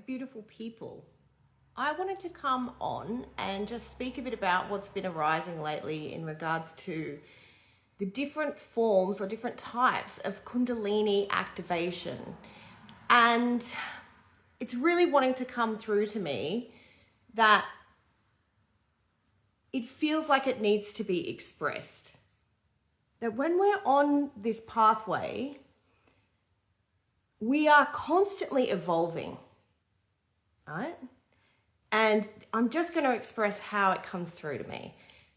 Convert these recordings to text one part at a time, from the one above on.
beautiful people. I wanted to come on and just speak a bit about what's been arising lately in regards to the different forms or different types of Kundalini activation. And it's really wanting to come through to me that it feels like it needs to be expressed. That when we're on this pathway, we are constantly evolving, right? And I'm just going to express how it comes through to me.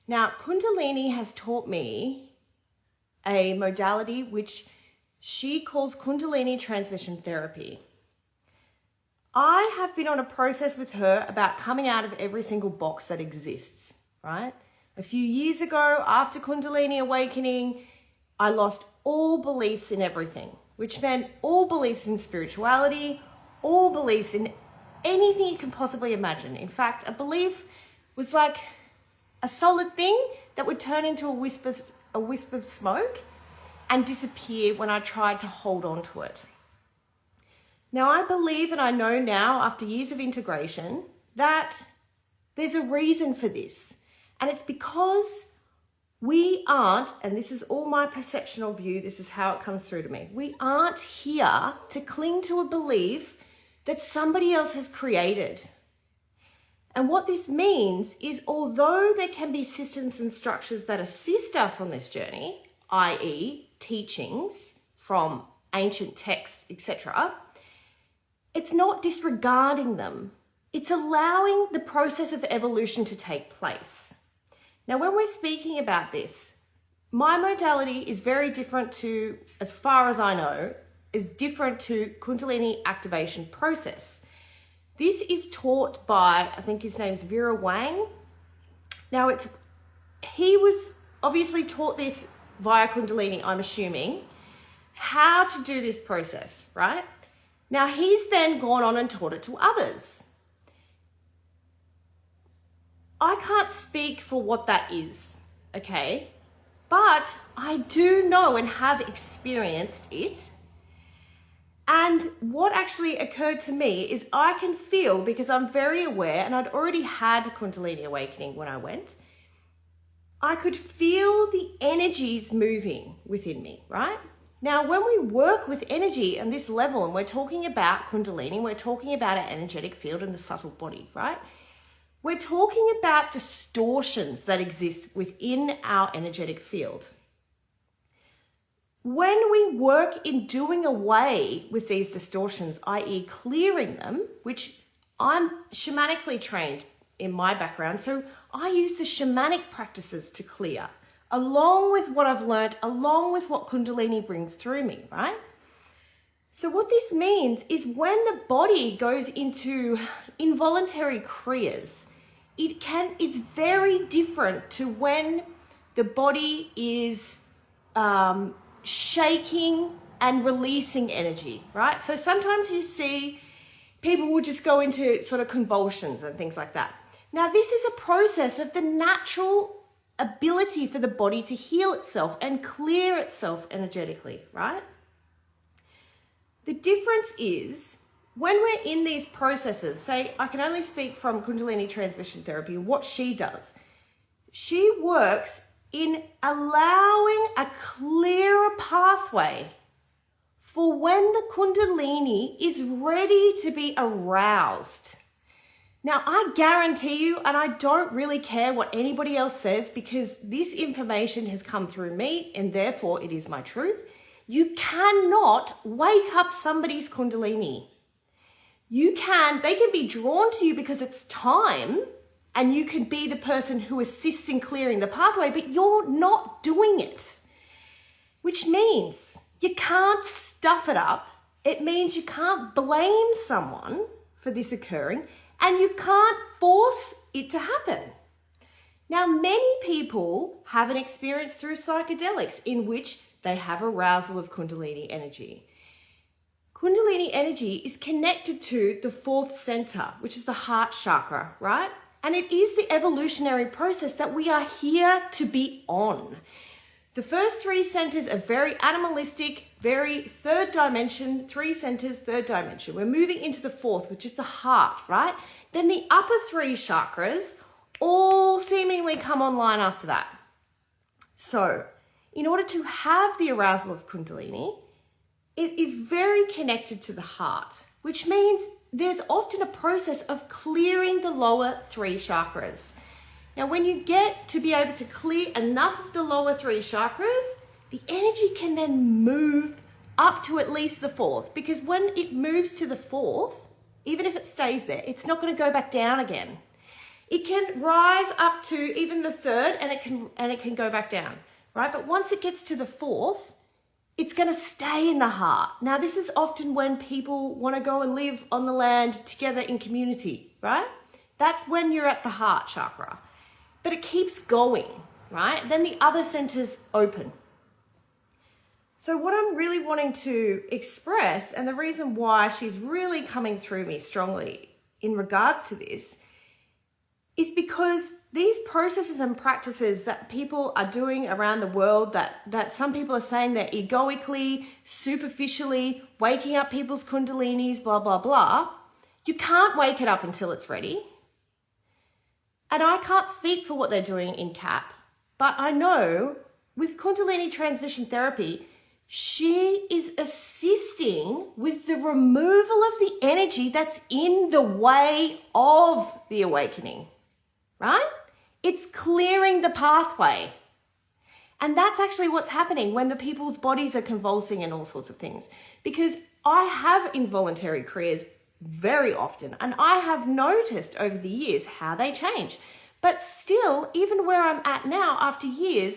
Now, Kundalini has taught me a modality which she calls Kundalini Transmission Therapy. I have been on a process with her about coming out of every single box that exists, right? A few years ago, after Kundalini awakening, I lost all beliefs in everything, which meant all beliefs in spirituality, all beliefs in anything you can possibly imagine. In fact, a belief was like a solid thing that would turn into a wisp of smoke and disappear when I tried to hold on to it. Now, I believe and I know now, after years of integration, that there's a reason for this. And it's because we aren't, and this is all my perceptional view, this is how it comes through to me, we aren't here to cling to a belief that somebody else has created. And what this means is, although there can be systems and structures that assist us on this journey, i.e. teachings from ancient texts, etc., it's not disregarding them. It's allowing the process of evolution to take place. Now, when we're speaking about this, my modality is very different to, as far as I know, is different to Kundalini activation process. This is taught by, I think his name's Vera Wang. Now, he was obviously taught this via Kundalini, I'm assuming, how to do this process, right? Now, he's then gone on and taught it to others. I can't speak for what that is, okay? But I do know and have experienced it. And what actually occurred to me is I can feel, because I'm very aware, and I'd already had Kundalini awakening when I went, I could feel the energies moving within me, right? Now, when we work with energy on this level, and we're talking about Kundalini, we're talking about our energetic field and the subtle body, right? We're talking about distortions that exist within our energetic field. When we work in doing away with these distortions, i.e. clearing them, which I'm shamanically trained in my background, so I use the shamanic practices to clear, along with what I've learned, along with what Kundalini brings through me, right? So what this means is when the body goes into involuntary kriyas, it's very different to when the body is shaking and releasing energy, right? So sometimes you see people will just go into sort of convulsions and things like that. Now, this is a process of the natural ability for the body to heal itself and clear itself energetically, right? The difference is when we're in these processes, say, I can only speak from Kundalini Transmission Therapy, what she does. She works in allowing a clearer pathway for when the Kundalini is ready to be aroused. Now, I guarantee you, and I don't really care what anybody else says because this information has come through me and therefore it is my truth. You cannot wake up somebody's Kundalini. They can be drawn to you because it's time and you can be the person who assists in clearing the pathway, but you're not doing it, which means you can't stuff it up. It means you can't blame someone for this occurring and you can't force it to happen. Now, many people have an experience through psychedelics in which they have arousal of Kundalini energy. Kundalini energy is connected to the fourth center, which is the heart chakra, right? And it is the evolutionary process that we are here to be on. The first 3 centers are very animalistic, very third dimension, 3 centers, third dimension. We're moving into the 4th, which is the heart, right? Then the upper 3 chakras all seemingly come online after that. So in order to have the arousal of Kundalini, it is very connected to the heart, which means there's often a process of clearing the lower 3 chakras. Now, when you get to be able to clear enough of the lower 3 chakras, the energy can then move up to at least the 4th, because when it moves to the 4th, even if it stays there, it's not going to go back down again. It can rise up to even the 3rd and it can go back down, right? But once it gets to the 4th, it's going to stay in the heart. Now, this is often when people want to go and live on the land together in community, right? That's when you're at the heart chakra. But it keeps going, right? Then the other centers open. So what I'm really wanting to express, and the reason why she's really coming through me strongly in regards to this, is because these processes and practices that people are doing around the world, that some people are saying they're egoically, superficially waking up people's kundalinis, blah, blah, blah, you can't wake it up until it's ready. And I can't speak for what they're doing in CAP, but I know with Kundalini Transmission Therapy, she is assisting with the removal of the energy that's in the way of the awakening, right? It's clearing the pathway. And that's actually what's happening when the people's bodies are convulsing and all sorts of things. Because I have involuntary kriyas very often, and I have noticed over the years how they change. But still, even where I'm at now after years,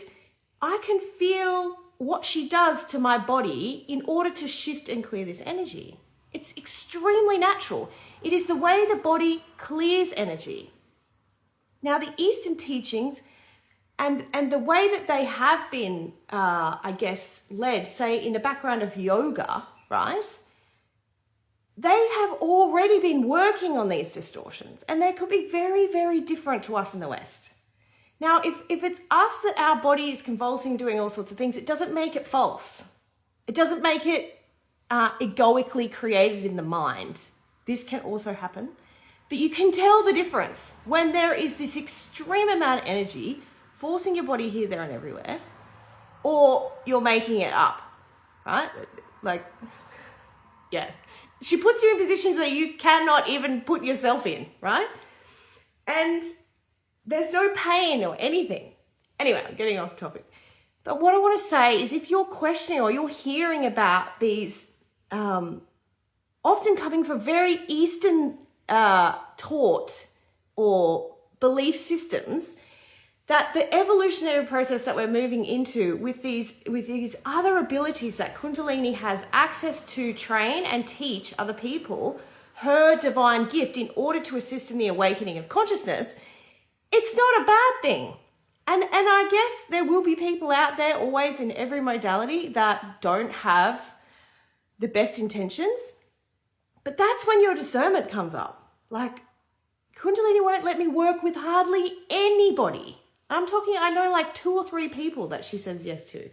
I can feel what she does to my body in order to shift and clear this energy. It's extremely natural. It is the way the body clears energy. Now, the Eastern teachings and the way that they have been, led, say, in the background of yoga, right? They have already been working on these distortions, and they could be very, very different to us in the West. Now, if it's us that our body is convulsing, doing all sorts of things, it doesn't make it false. It doesn't make it egoically created in the mind. This can also happen. But you can tell the difference when there is this extreme amount of energy forcing your body here, there, and everywhere, or you're making it up, right? Like, yeah. She puts you in positions that you cannot even put yourself in, right? And there's no pain or anything. Anyway, I'm getting off topic. But what I want to say is if you're questioning or you're hearing about these, often coming from very Eastern taught or belief systems, that the evolutionary process that we're moving into with these other abilities that Kundalini has access to train and teach other people, her divine gift in order to assist in the awakening of consciousness, it's not a bad thing. And I guess there will be people out there always in every modality that don't have the best intentions, but that's when your discernment comes up. Like, Kundalini won't let me work with hardly anybody. I know like 2 or 3 people that she says yes to.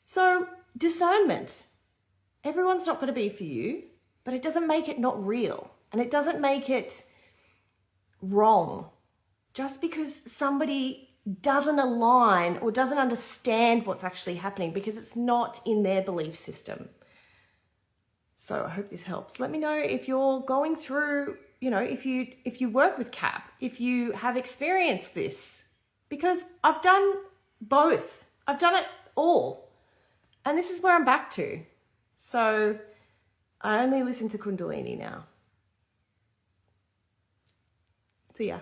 So discernment, everyone's not going to be for you, but it doesn't make it not real. And it doesn't make it wrong. Just because somebody doesn't align or doesn't understand what's actually happening because it's not in their belief system. So I hope this helps. Let me know if you're going through, if you work with CAP, if you have experienced this. Because I've done both. I've done it all. And this is where I'm back to. So I only listen to Kundalini now. See ya.